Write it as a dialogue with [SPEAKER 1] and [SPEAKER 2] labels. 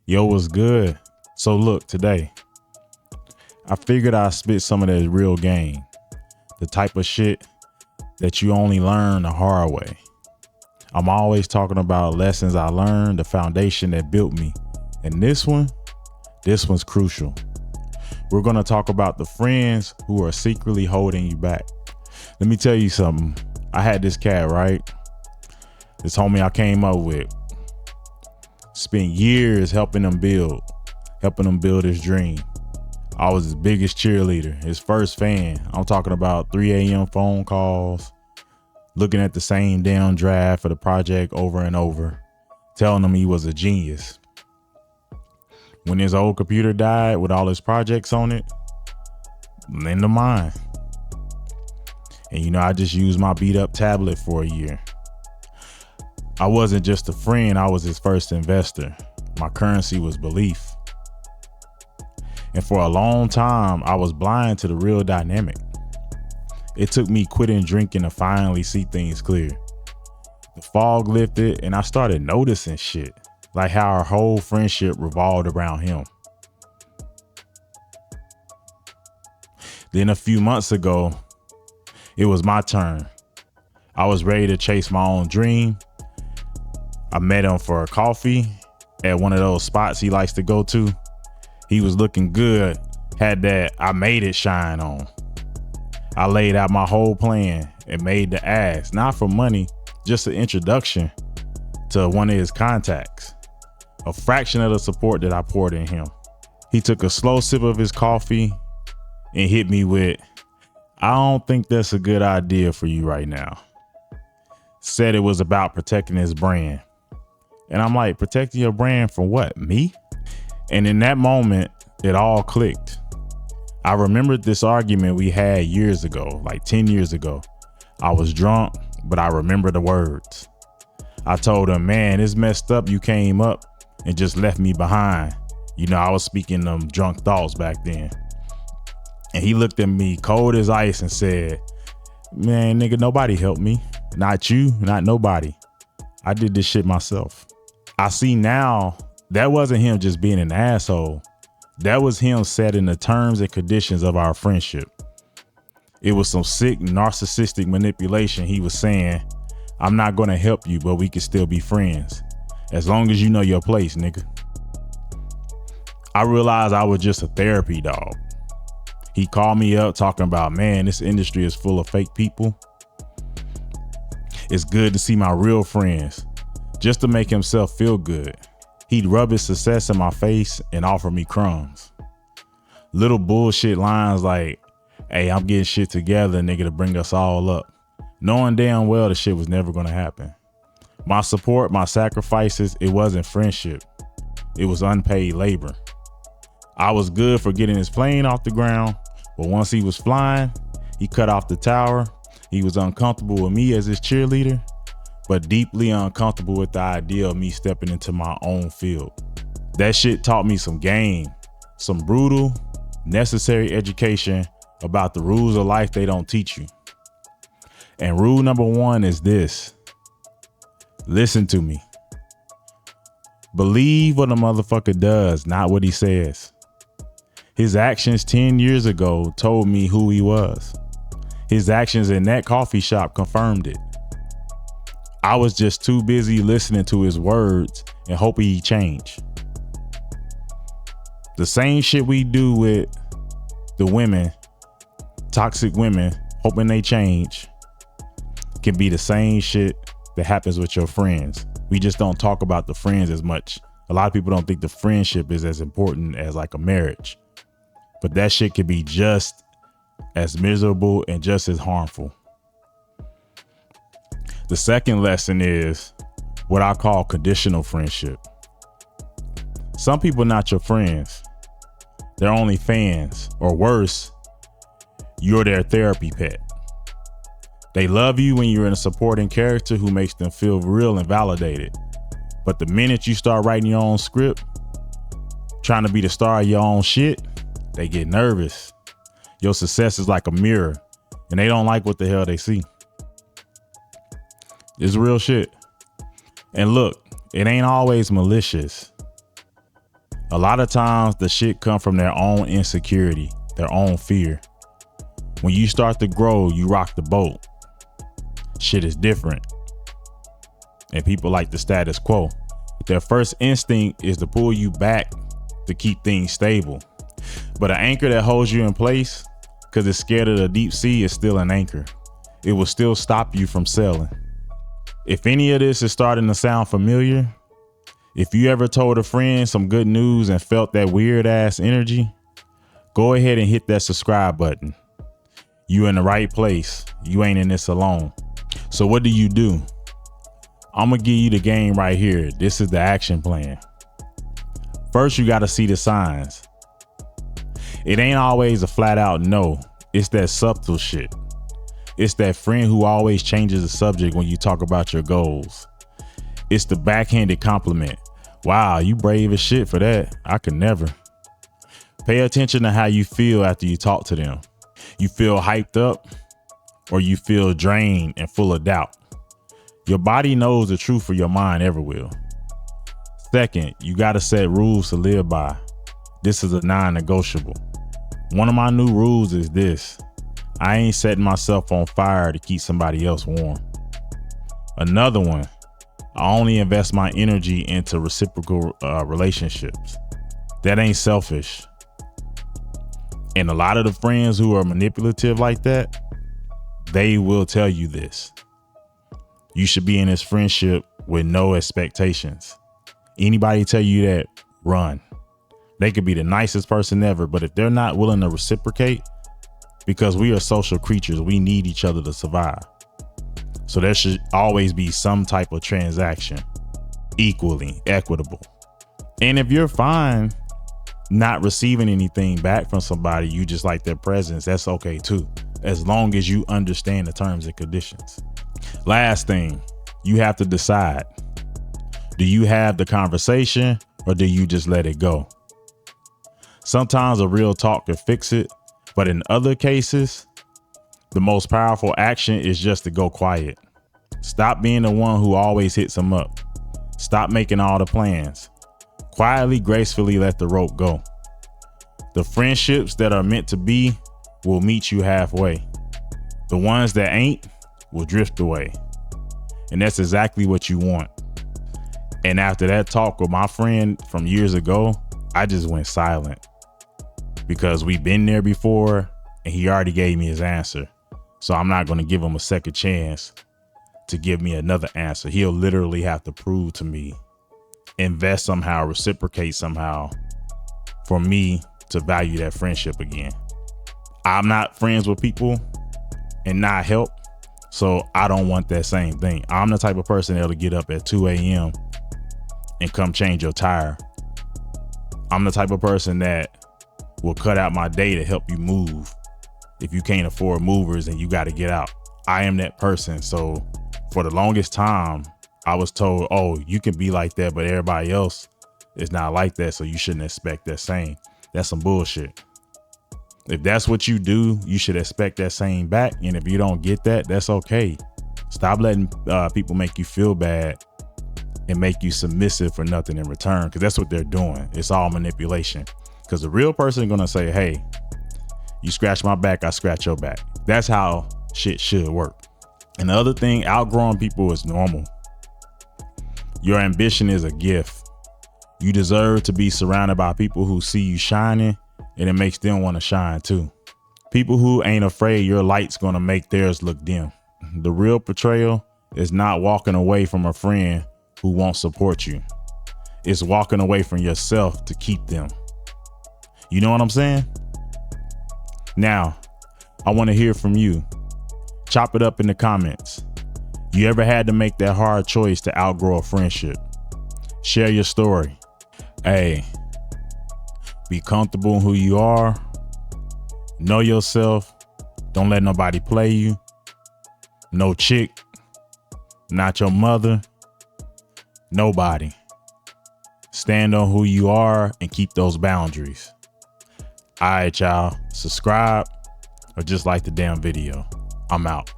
[SPEAKER 1] Yo, what's good? So look, today, I figured I'd spit some of that real game. The type of shit that you only learn the hard way. I'm always talking about lessons I learned, the foundation that built me. And this one's crucial. We're gonna talk about the friends who are secretly holding you back. Let me tell you something. I had this cat, right? This homie I came up with. Spent years helping him build his dream. I was his biggest cheerleader, his first fan. I'm talking about 3 a.m. phone calls, looking at the same damn draft for the project over and over, telling him he was a genius. When his old computer died with all his projects on it, lend to mine. And I just used my beat up tablet for a year. I wasn't just a friend, I was his first investor. My currency was belief. And for a long time, I was blind to the real dynamic. It took me quitting drinking to finally see things clear. The fog lifted and I started noticing shit, like how our whole friendship revolved around him. Then a few months ago, it was my turn. I was ready to chase my own dream. I met him for a coffee at one of those spots he likes to go to. He was looking good, had that I made it shine on. I laid out my whole plan and made the ask, not for money, just an introduction to one of his contacts, a fraction of the support that I poured in him. He took a slow sip of his coffee and hit me with, "I don't think that's a good idea for you right now." Said it was about protecting his brand. And I'm like, protecting your brand from what, me? And in that moment, it all clicked. I remembered this argument we had years ago, like 10 years ago. I was drunk, but I remember the words. I told him, "Man, it's messed up you came up and just left me behind." I was speaking them drunk thoughts back then. And he looked at me cold as ice and said, "Man, nigga, nobody helped me. Not you, not nobody. I did this shit myself." I see now that wasn't him just being an asshole. That was him setting the terms and conditions of our friendship. It was some sick narcissistic manipulation. He was saying, "I'm not gonna help you, but we can still be friends. As long as you know your place, nigga." I realized I was just a therapy dog. He called me up talking about, "Man, this industry is full of fake people. It's good to see my real friends," just to make himself feel good. He'd rub his success in my face and offer me crumbs. Little bullshit lines like, "Hey, I'm getting shit together, nigga, to bring us all up," knowing damn well the shit was never gonna happen. My support, my sacrifices, it wasn't friendship. It was unpaid labor. I was good for getting his plane off the ground, but once he was flying, he cut off the tower. He was uncomfortable with me as his cheerleader, but deeply uncomfortable with the idea of me stepping into my own field. That shit taught me some game, some brutal, necessary education about the rules of life they don't teach you. And rule number 1 is this: listen to me. Believe what a motherfucker does, not what he says. His actions 10 years ago told me who he was. His actions in that coffee shop confirmed it. I was just too busy listening to his words and hoping he'd change. The same shit we do with the women, toxic women, hoping they change, can be the same shit that happens with your friends. We just don't talk about the friends as much. A lot of people don't think the friendship is as important as like a marriage. But that shit can be just as miserable and just as harmful. The second lesson is what I call conditional friendship. Some people are not your friends. They're only fans, or worse, you're their therapy pet. They love you when you're in a supporting character who makes them feel real and validated. But the minute you start writing your own script, trying to be the star of your own shit, they get nervous. Your success is like a mirror, and they don't like what the hell they see. It's real shit. And look, it ain't always malicious. A lot of times the shit come from their own insecurity, their own fear. When you start to grow, you rock the boat. Shit is different. And people like the status quo. Their first instinct is to pull you back to keep things stable. But an anchor that holds you in place because it's scared of the deep sea is still an anchor. It will still stop you from sailing. If any of this is starting to sound familiar, if you ever told a friend some good news and felt that weird ass energy, go ahead and hit that subscribe button. You in the right place. You ain't in this alone. So what do? I'm gonna give you the game right here. This is the action plan. First, you gotta see the signs. It ain't always a flat out no. It's that subtle shit. It's that friend who always changes the subject when you talk about your goals. It's the backhanded compliment. Wow, you brave as shit for that. I could never. Pay attention to how you feel after you talk to them. You feel hyped up or you feel drained and full of doubt. Your body knows the truth or your mind ever will. Second, you gotta set rules to live by. This is a non-negotiable. One of my new rules is this. I ain't setting myself on fire to keep somebody else warm. Another one, I only invest my energy into reciprocal relationships. That ain't selfish. And a lot of the friends who are manipulative like that, they will tell you this. You should be in this friendship with no expectations. Anybody tell you that, run. They could be the nicest person ever, but if they're not willing to reciprocate, because we are social creatures, we need each other to survive. So there should always be some type of transaction, equally equitable. And if you're fine not receiving anything back from somebody, you just like their presence, that's okay too, as long as you understand the terms and conditions. Last thing, you have to decide. Do you have the conversation or do you just let it go? Sometimes a real talk can fix it, but in other cases, the most powerful action is just to go quiet. Stop being the one who always hits them up. Stop making all the plans. Quietly, gracefully let the rope go. The friendships that are meant to be will meet you halfway. The ones that ain't will drift away. And that's exactly what you want. And after that talk with my friend from years ago, I just went silent because we've been there before and he already gave me his answer. So I'm not going to give him a second chance to give me another answer. He'll literally have to prove to me, invest somehow, reciprocate somehow for me to value that friendship again. I'm not friends with people and not help. So I don't want that same thing. I'm the type of person that'll get up at 2 a.m. and come change your tire. I'm the type of person that will cut out my day to help you move. If you can't afford movers and you got to get out, I am that person. So for the longest time, I was told, oh, you can be like that, but everybody else is not like that. So you shouldn't expect that same. That's some bullshit. If that's what you do, you should expect that same back. And if you don't get that, that's okay. Stop letting people make you feel bad and make you submissive for nothing in return, because that's what they're doing. It's all manipulation. Because the real person is going to say, hey, you scratch my back, I scratch your back. That's how shit should work. And the other thing, outgrowing people is normal. Your ambition is a gift. You deserve to be surrounded by people who see you shining, and it makes them want to shine too. People who ain't afraid your light's going to make theirs look dim. The real betrayal is not walking away from a friend who won't support you. It's walking away from yourself to keep them. You know what I'm saying? Now, I want to hear from you. Chop it up in the comments. You ever had to make that hard choice to outgrow a friendship? Share your story. Hey, be comfortable in who you are. Know yourself. Don't let nobody play you. No chick. Not your mother. Nobody. Stand on who you are and keep those boundaries. All right, y'all. Subscribe or just like the damn video. I'm out.